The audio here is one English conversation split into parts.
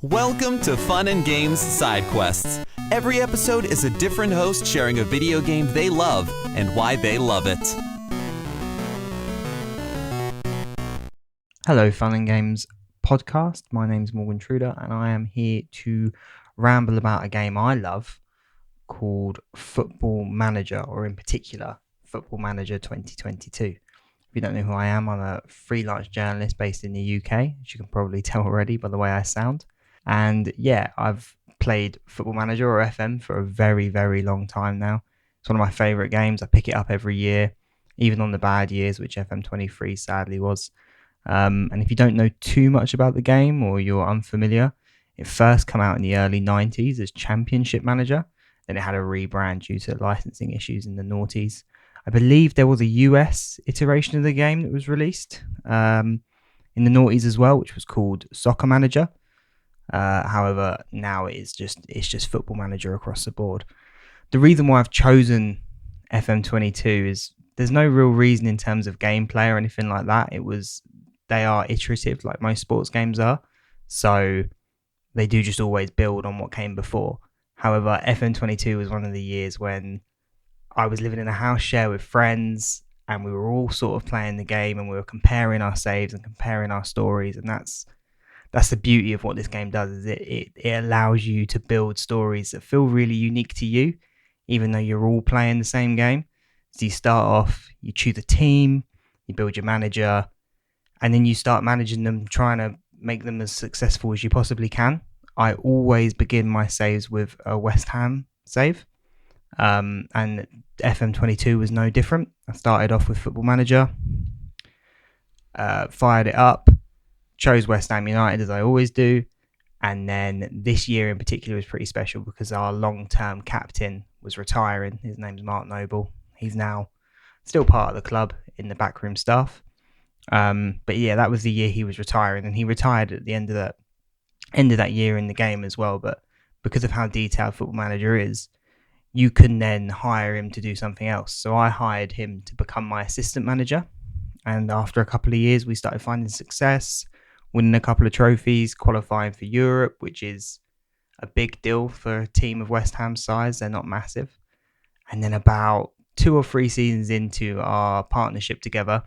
Welcome to Fun and Games Side Quests. Every episode is a different host sharing a video game they love and why they love it. Hello, Fun and Games podcast. My name's Morgan Truder, and I am here to ramble about a game I love called Football Manager, or in particular, Football Manager 2022. If you don't know who I am, I'm a freelance journalist based in the UK, as you can probably tell already by the way I sound. And yeah, I've played Football Manager, or FM, for a very, very long time now. It's one of my favourite games. I pick it up every year, even on the bad years, which FM23 sadly was. And if you don't know too much about the game, or you're unfamiliar, it first came out in the early 90s as Championship Manager. Then it had a rebrand due to licensing issues in the noughties. I believe there was a US iteration of the game that was released in the noughties as well, which was called Soccer Manager. However, now it's just Football Manager across the board. The reason why I've chosen FM22 is there's no real reason in terms of gameplay or anything like that. They are iterative, like most sports games are, so they do just always build on what came before. However, FM22 was one of the years when I was living in a house share with friends, and we were all sort of playing the game, and we were comparing our saves and comparing our stories, and that's the beauty of what this game does. Is it allows you to build stories that feel really unique to you, even though you're all playing the same game. So you start off, you choose a team, you build your manager, and then you start managing them, trying to make them as successful as you possibly can. I always begin my saves with a West Ham save, and FM22 was no different. I started off with Football Manager, fired it up, chose West Ham United as I always do, and then this year in particular was pretty special because our long-term captain was retiring. His name's Mark Noble. He's now still part of the club in the backroom staff. But yeah, that was the year he was retiring, and he retired at the end of that year in the game as well. But because of how detailed Football Manager is, you can then hire him to do something else. So I hired him to become my assistant manager, and after a couple of years we started finding success, winning a couple of trophies, qualifying for Europe, which is a big deal for a team of West Ham's size. They're not massive. And then about 2 or 3 seasons into our partnership together,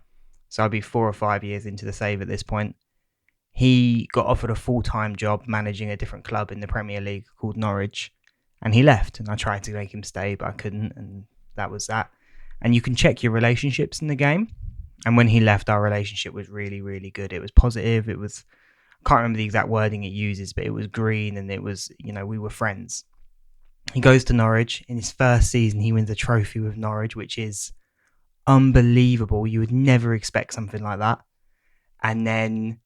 so I'd be 4 or 5 years into the save at this point, he got offered a full-time job managing a different club in the Premier League called Norwich, and he left, and I tried to make him stay, but I couldn't, and that was that. And you can check your relationships in the game, and when he left, our relationship was really, really good. It was positive. I can't remember the exact wording it uses, but it was green, and it was, we were friends. He goes to Norwich. In his first season, he wins a trophy with Norwich, which is unbelievable. You would never expect something like that. And then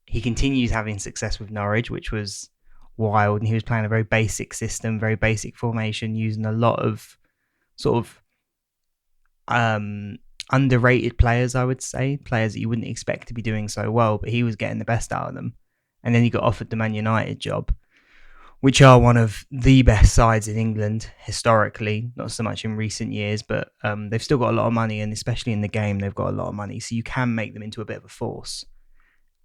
he continues having success with Norwich, which was wild. And he was playing a very basic system, very basic formation, using a lot of sort of underrated players, I would say. Players that you wouldn't expect to be doing so well, but he was getting the best out of them. And then he got offered the Man United job, which are one of the best sides in England historically, not so much in recent years, but they've still got a lot of money, and especially in the game, they've got a lot of money. So you can make them into a bit of a force.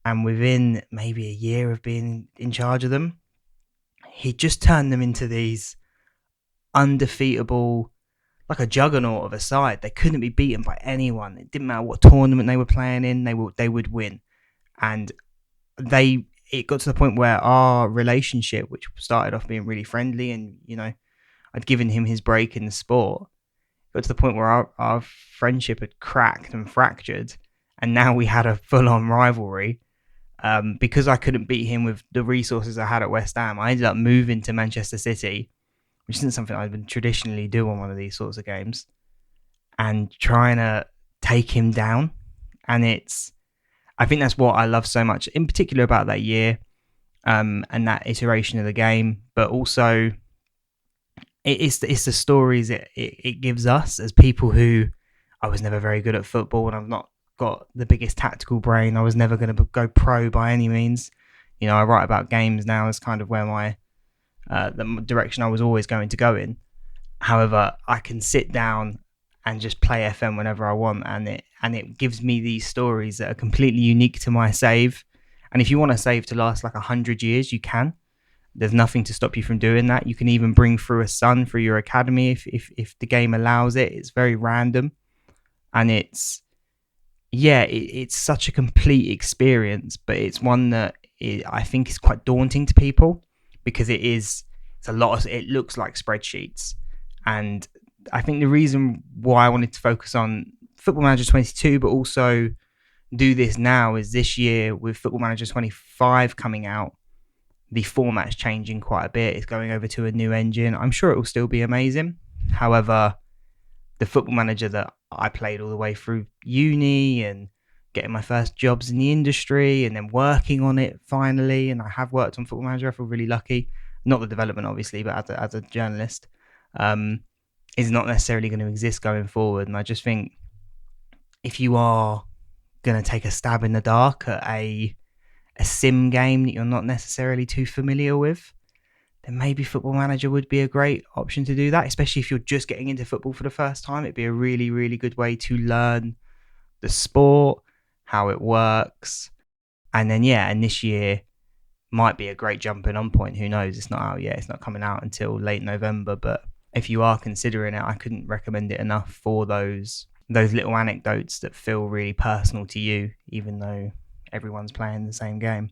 And within maybe a year of being in charge of them, he just turned them into these undefeatable, like a juggernaut of a side. They couldn't be beaten by anyone. It didn't matter what tournament they were playing in, they would win. And it got to the point where our relationship, which started off being really friendly, and I'd given him his break in the sport, got to the point where our friendship had cracked and fractured, and now we had a full-on rivalry. Because I couldn't beat him with the resources I had at West Ham, I ended up moving to Manchester City, which isn't something I would traditionally do on one of these sorts of games, and trying to take him down. And I think that's what I love so much, in particular about that year, and that iteration of the game. But also, it's the stories it gives us as people who, I was never very good at football, and I've not got the biggest tactical brain. I was never going to go pro by any means. I write about games now as kind of where my the direction I was always going to go in. However, I can sit down and just play FM whenever I want, and it gives me these stories that are completely unique to my save, And if you want to save to last like 100 years, you can. There's nothing to stop you from doing that. You can even bring through a son through your academy if the game allows it. It's very random, and it's such a complete experience, but it's one that I think is quite daunting to people because it's a lot. It looks like spreadsheets, and I think the reason why I wanted to focus on Football Manager 22, but also do this now is this year with Football Manager 25 coming out, the format's changing quite a bit. It's going over to a new engine. I'm sure it will still be amazing. However, the Football Manager that I played all the way through uni and getting my first jobs in the industry and then working on it finally, and I have worked on Football Manager. I feel really lucky. Not the development, obviously, but as a journalist, is not necessarily going to exist going forward. And I just think if you are going to take a stab in the dark at a sim game that you're not necessarily too familiar with, then maybe Football Manager would be a great option to do that, especially if you're just getting into football for the first time. It'd be a really, really good way to learn the sport, how it works. And then, and this year might be a great jumping on point. Who knows? It's not out yet. It's not coming out until late November. But if you are considering it, I couldn't recommend it enough for those little anecdotes that feel really personal to you, even though everyone's playing the same game.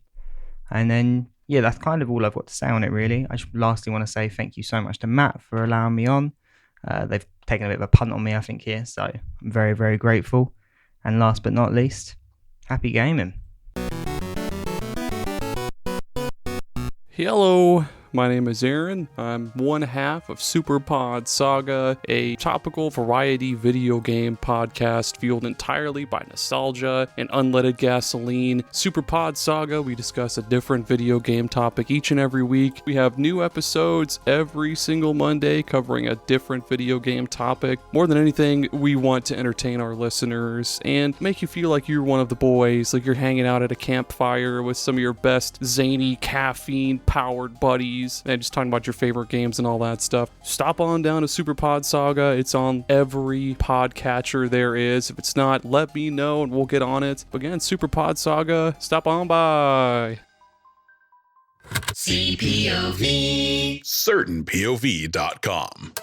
And then, that's kind of all I've got to say on it, really. I just lastly want to say thank you so much to Matt for allowing me on. They've taken a bit of a punt on me, I think, here. So I'm very, very grateful. And last but not least, happy gaming. Hello, my name is Aaron. I'm one half of Super Pod Saga, a topical variety video game podcast fueled entirely by nostalgia and unleaded gasoline. Super Pod Saga, we discuss a different video game topic each and every week. We have new episodes every single Monday covering a different video game topic. More than anything, we want to entertain our listeners and make you feel like you're one of the boys, like you're hanging out at a campfire with some of your best zany caffeine-powered buddies and just talking about your favorite games and all that stuff. Stop on down to Super Pod Saga. It's on every podcatcher there is. If it's not, let me know and we'll get on it. Again, Super Pod Saga, stop on by. CPOV. CertainPOV.com.